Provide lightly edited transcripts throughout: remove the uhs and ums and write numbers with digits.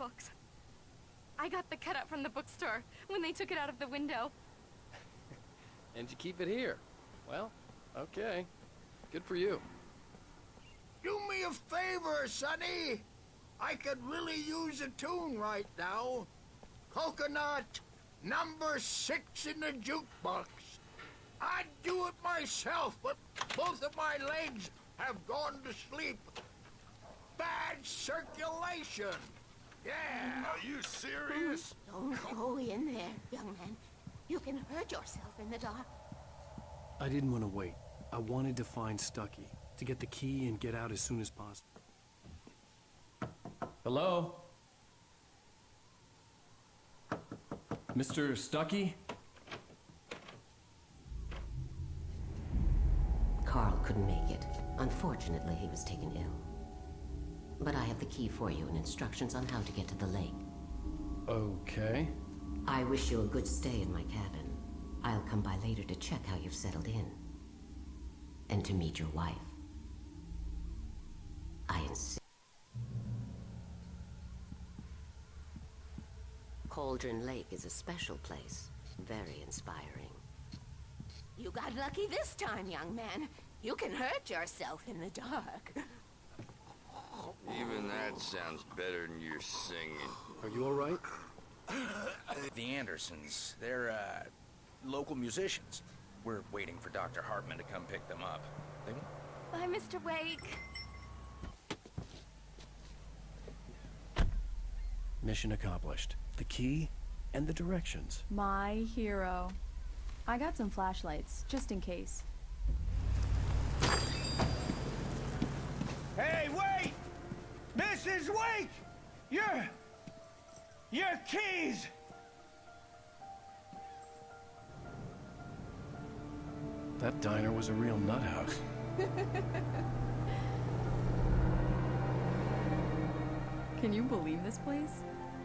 books. I got the cutout from the bookstore when they took it out of the window. And you keep it here. Well, okay. Good for you. Do me a favor, Sonny. I could really use a tune right now. Coconut, number 6 in the jukebox. I'd do it myself, but both of my legs have gone to sleep. Bad circulation. Yeah. Are you serious? Don't go in there, young man. You can hurt yourself in the dark. I didn't want to wait. I wanted to find Stucky, to get the key and get out as soon as possible. Hello? Mr. Stucky? Carl couldn't make it. Unfortunately, he was taken ill. But I have the key for you and instructions on how to get to the lake. Okay. I wish you a good stay in my cabin. I'll come by later to check how you've settled in. And to meet your wife. I insist. Cauldron Lake is a special place. Very inspiring. You got lucky this time, young man. You can hurt yourself in the dark. Even that sounds better than your singing. Are you all right? The Andersons, they're, local musicians. We're waiting for Dr. Hartman to come pick them up. They won't... Bye, Mr. Wake. Mission accomplished. The key and the directions. My hero. I got some flashlights, just in case. Hey, wait! Mrs. Wake! Your keys! That diner was a real nut house. Can you believe this place?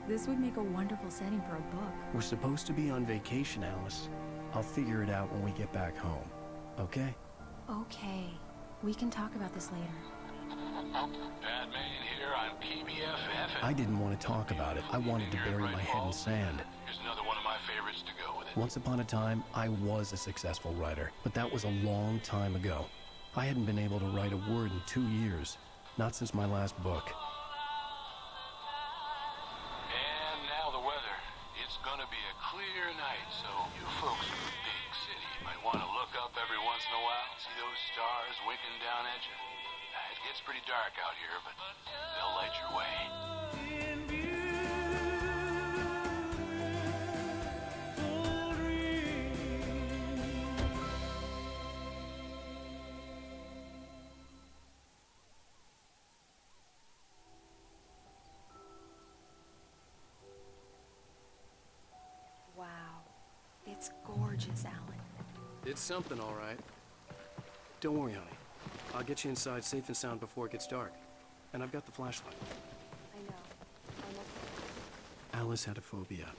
This would make a wonderful setting for a book. We're supposed to be on vacation, Alice. I'll figure it out when we get back home. Okay? Okay. We can talk about this later. Bad man here on PBFF. I didn't want to talk about it. I wanted to bury my head in sand. Here's another one of my favorites to go with it. Once upon a time, I was a successful writer, but that was a long time ago. I hadn't been able to write a word in 2 years. Not since my last book. And now the weather. It's gonna be a clear night, so you folks in the big city might want to look up every once in a while, see those stars winking down at you. It gets pretty dark out here, but they'll light your way. Wow. It's gorgeous, Alan. It's something, all right. Don't worry, honey. I'll get you inside safe and sound before it gets dark. And I've got the flashlight. I know. Alice had a phobia.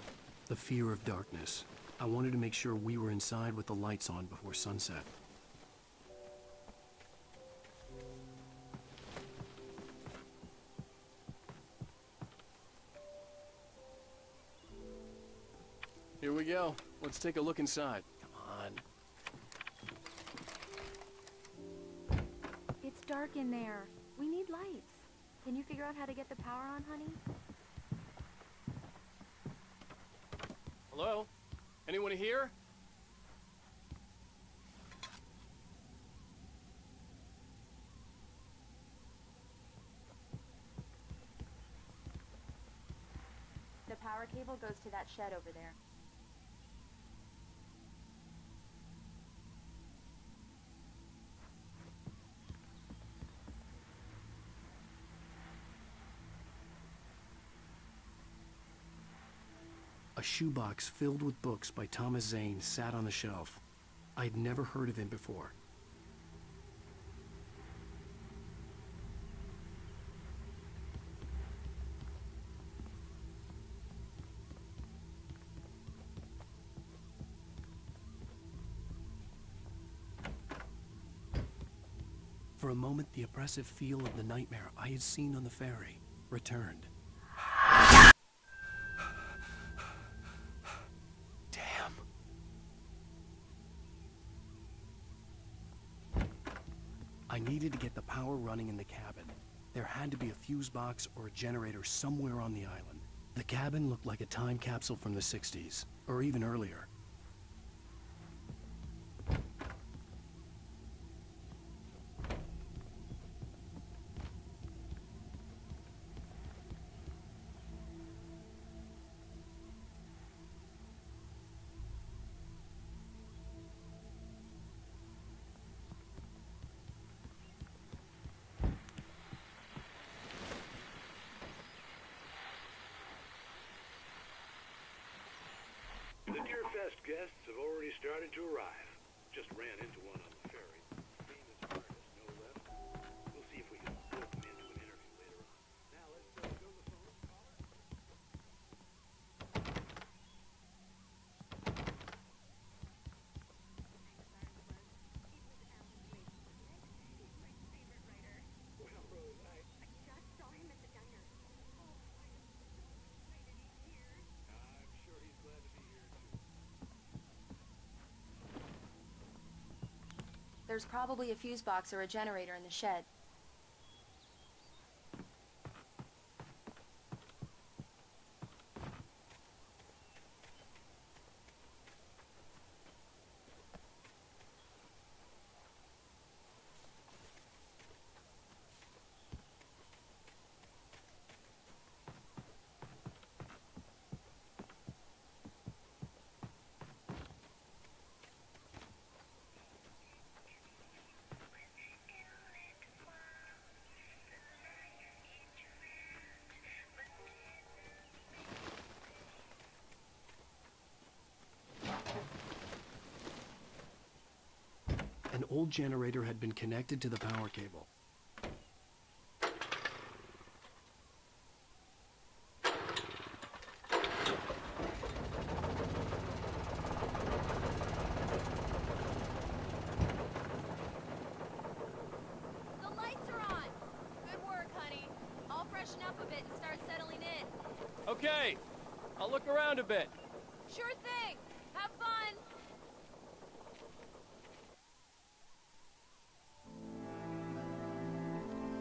The fear of darkness. I wanted to make sure we were inside with the lights on before sunset. Here we go. Let's take a look inside. Come on. It's dark in there. We need lights. Can you figure out how to get the power on, honey? Hello? Anyone here? The power cable goes to that shed over there. A shoebox filled with books by Thomas Zane sat on the shelf. I'd never heard of him before. For a moment, the oppressive feel of the nightmare I had seen on the ferry returned. I needed to get the power running in the cabin. There had to be a fuse box or a generator somewhere on the island. The cabin looked like a time capsule from the 60s, or even earlier. The Deerfest guests have already started to arrive. Just ran into one on the ferry. Famous artist, no left. We'll see if we can rope him into an interview later on. Now let's go to the phone caller. Well, Rose, I just saw him at the diner. I'm sure he's glad to be here too. There's probably a fuse box or a generator in the shed. An old generator had been connected to the power cable. The lights are on! Good work, honey. I'll freshen up a bit and start settling in. Okay, I'll look around a bit. Sure thing! Have fun!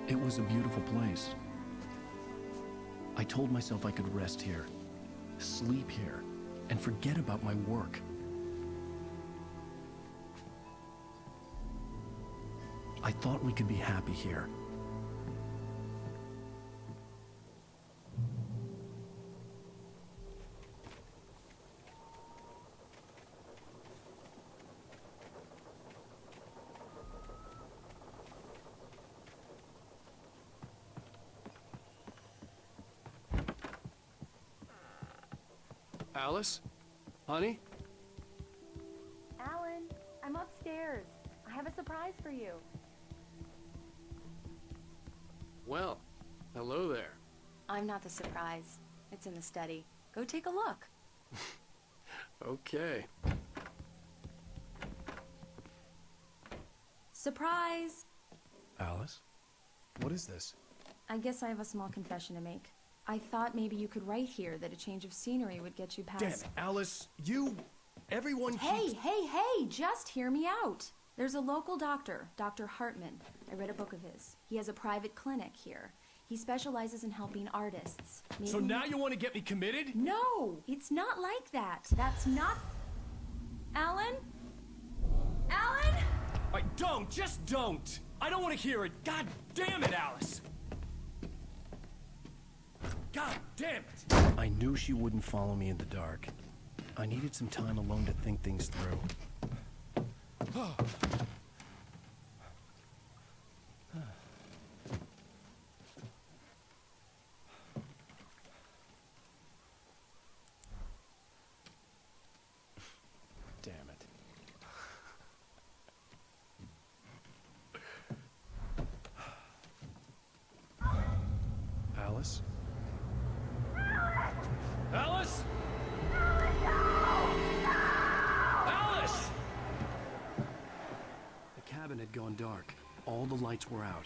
It was a beautiful place. I told myself I could rest here, sleep here, and forget about my work. I thought we could be happy here. Alice? Honey? Alan, I'm upstairs. I have a surprise for you. Well, hello there. I'm not the surprise. It's in the study. Go take a look. Okay. Surprise! Alice? What is this? I guess I have a small confession to make. I thought maybe you could write here that a change of scenery would get you past... Damn it, Alice, everyone Hey, keeps... hey, just hear me out. There's a local doctor, Dr. Hartman. I read a book of his. He has a private clinic here. He specializes in helping artists. So now you want to get me committed? No, it's not like that. That's not... Alan? Alan? Just don't! I don't want to hear it! God damn it, Alice! God damn it! I knew she wouldn't follow me in the dark. I needed some time alone to think things through. Damn it. Alice? Alice? Alice! The cabin had gone dark. All the lights were out.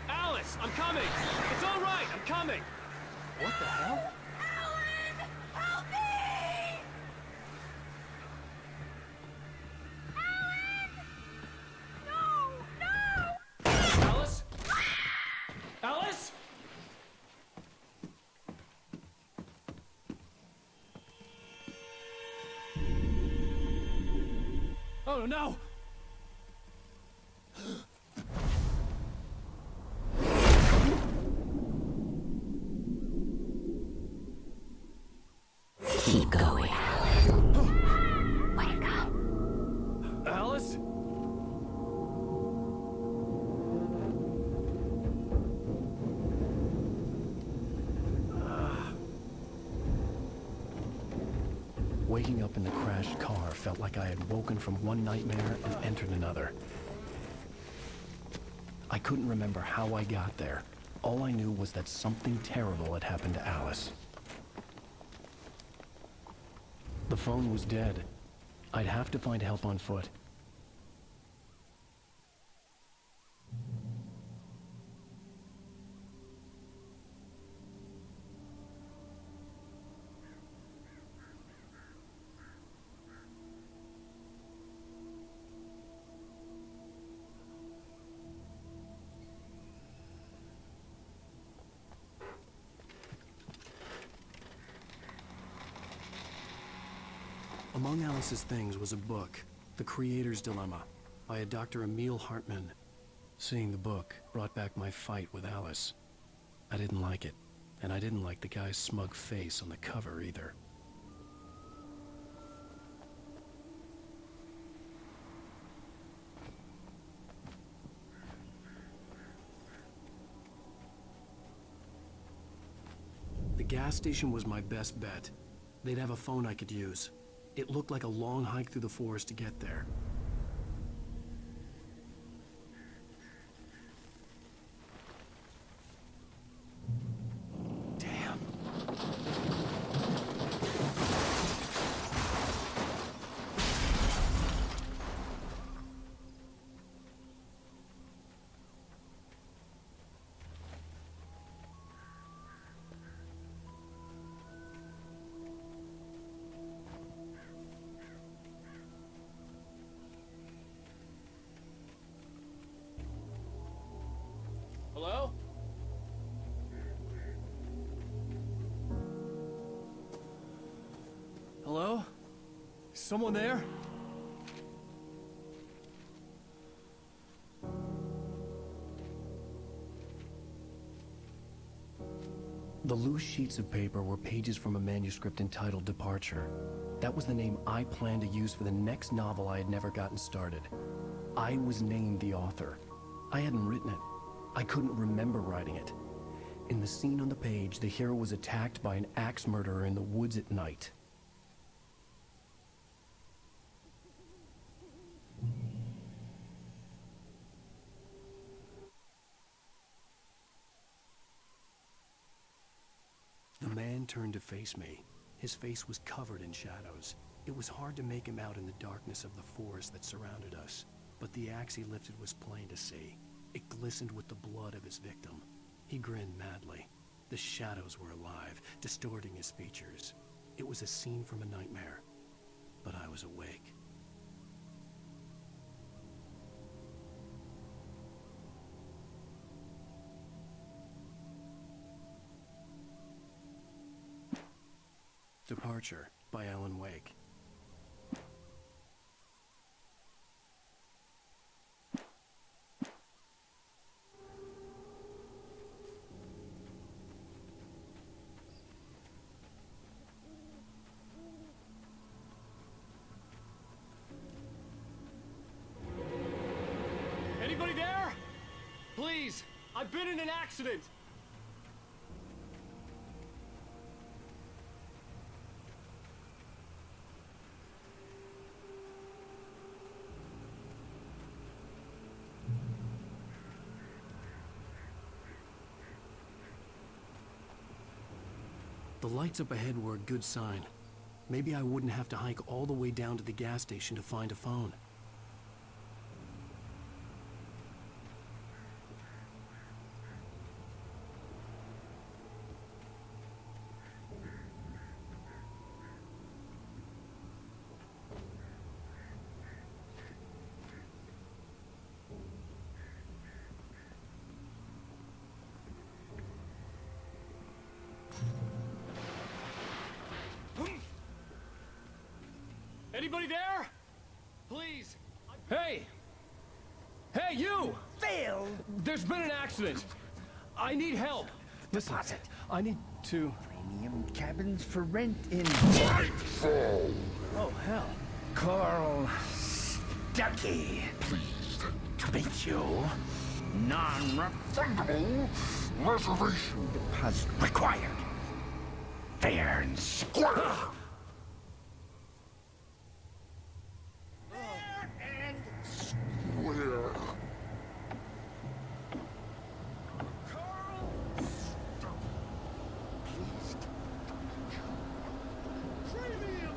Alice, I'm coming! It's all right, I'm coming! What the hell? Alan! Help me! Oh, no! Keep going. Wake up. Alice? Waking up in the crashed car felt like I had woken from one nightmare and entered another. I couldn't remember how I got there. All I knew was that something terrible had happened to Alice. The phone was dead. I'd have to find help on foot. Among Alice's things was a book, The Creator's Dilemma, by a Dr. Emil Hartmann. Seeing the book brought back my fight with Alice. I didn't like it, and I didn't like the guy's smug face on the cover either. The gas station was my best bet. They'd have a phone I could use. It looked like a long hike through the forest to get there. Damn. Hello? Hello? Is someone there? The loose sheets of paper were pages from a manuscript entitled Departure. That was the name I planned to use for the next novel I had never gotten started. I was named the author. I hadn't written it. I couldn't remember writing it. In the scene on the page, the hero was attacked by an axe murderer in the woods at night. The man turned to face me. His face was covered in shadows. It was hard to make him out in the darkness of the forest that surrounded us, but the axe he lifted was plain to see. It glistened with the blood of his victim. He grinned madly. The shadows were alive, distorting his features. It was a scene from a nightmare, but I was awake. Departure by Alan Wake. Anybody there? Please, I've been in an accident. The lights up ahead were a good sign. Maybe I wouldn't have to hike all the way down to the gas station to find a phone. Anybody there? Please, Hey! Hey, you! Phil! There's been an accident. I need help. Listen, I need to... Premium cabins for rent in... Oh, hell. Carl Stuckey. Pleased To meet you. Non-refundable reservation deposit required. Fair and square. Fair and where Carl Stuckey. Pleased. Premium.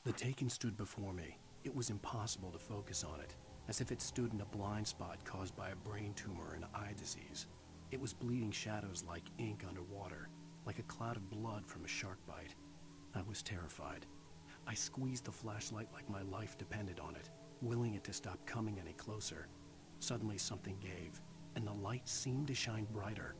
The Taken stood before me. It was impossible to focus on it, as if it stood in a blind spot caused by a brain tumor and eye disease. It was bleeding shadows like ink underwater, like a cloud of blood from a shark bite. I was terrified. I squeezed the flashlight like my life depended on it, willing it to stop coming any closer. Suddenly something gave, and the light seemed to shine brighter.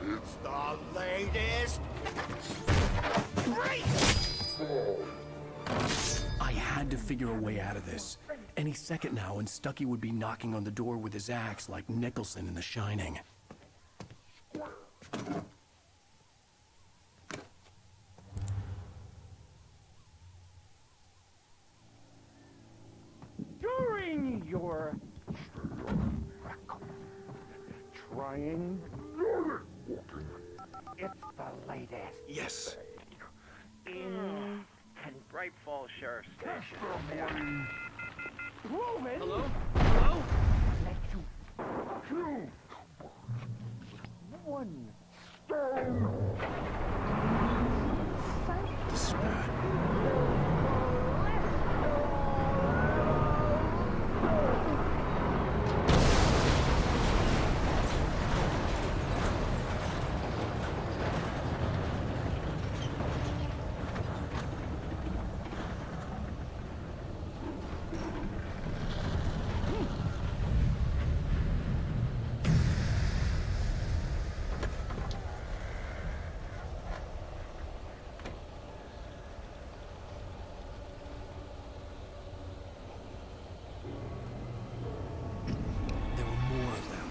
It's the latest. I had to figure a way out of this. Any second now, and Stuckey would be knocking on the door with his axe like Nicholson in The Shining. During your trying, it's the latest. Yes. In Bright Falls Sheriff Station. Roman! Hello? Hello? Let you two. One stone. Spat. There were more of them.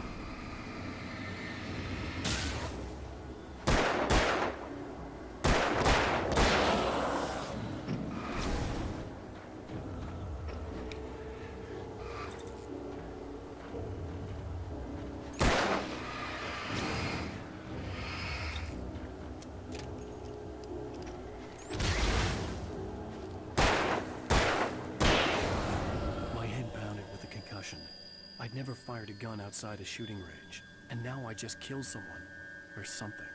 My head pounded with a concussion. I'd never fired a gun outside a shooting range, and now I just killed someone. Or something.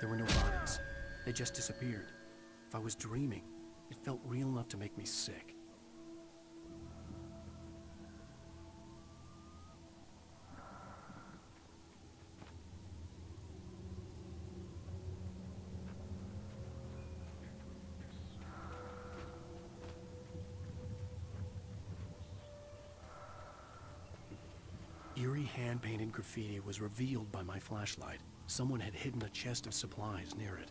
There were no bodies. They just disappeared. If I was dreaming, it felt real enough to make me sick. Eerie hand-painted graffiti was revealed by my flashlight. Someone had hidden a chest of supplies near it.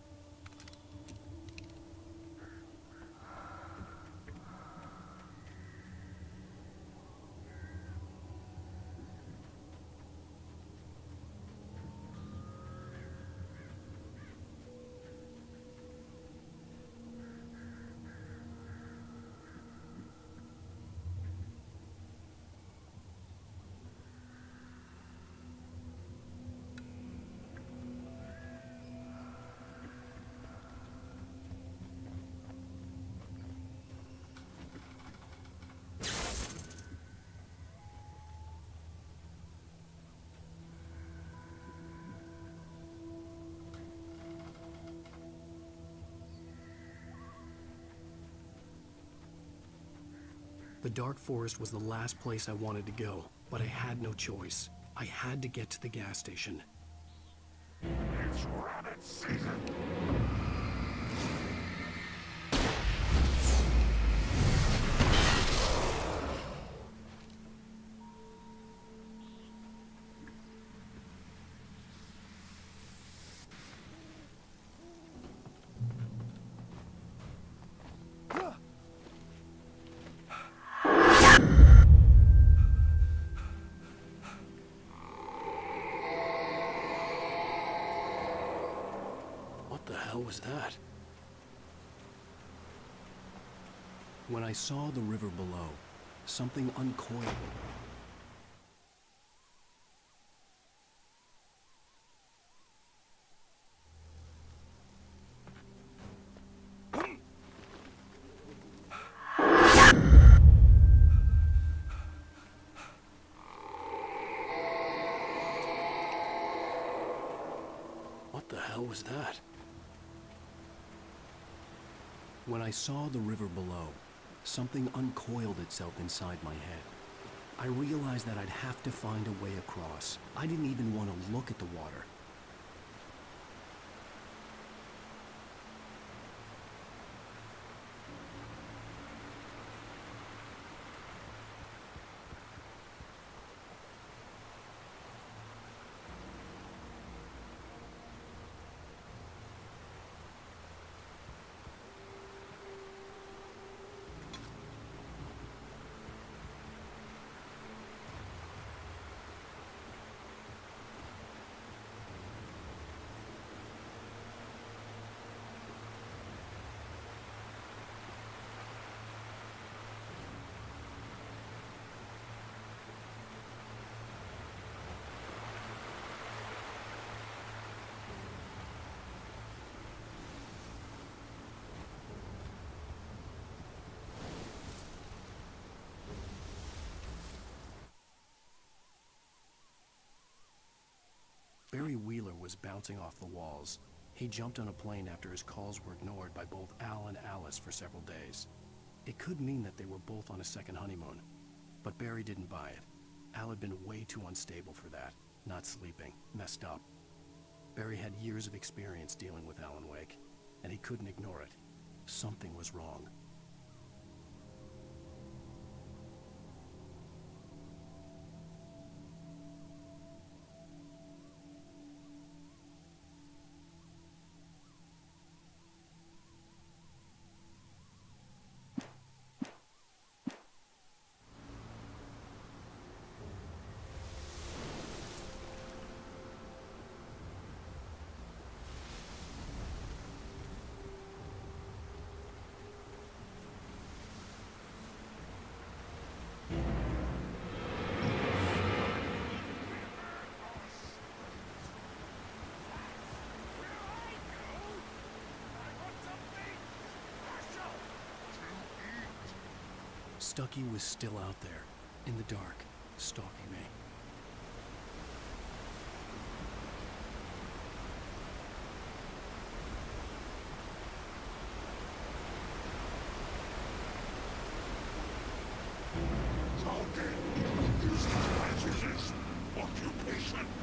The dark forest was the last place I wanted to go, but I had no choice. I had to get to the gas station. It's rabbit season. What the hell was that? When I saw the river below, something uncoiled. What the hell was that? When I saw the river below, something uncoiled itself inside my head. I realized that I'd have to find a way across. I didn't even want to look at the water. Barry Wheeler was bouncing off the walls. He jumped on a plane after his calls were ignored by both Al and Alice for several days. It could mean that they were both on a second honeymoon, but Barry didn't buy it. Al had been way too unstable for that, not sleeping, messed up. Barry had years of experience dealing with Alan Wake, and he couldn't ignore it. Something was wrong. Stucky was still out there, in the dark, stalking me. Talking. Use the occupation.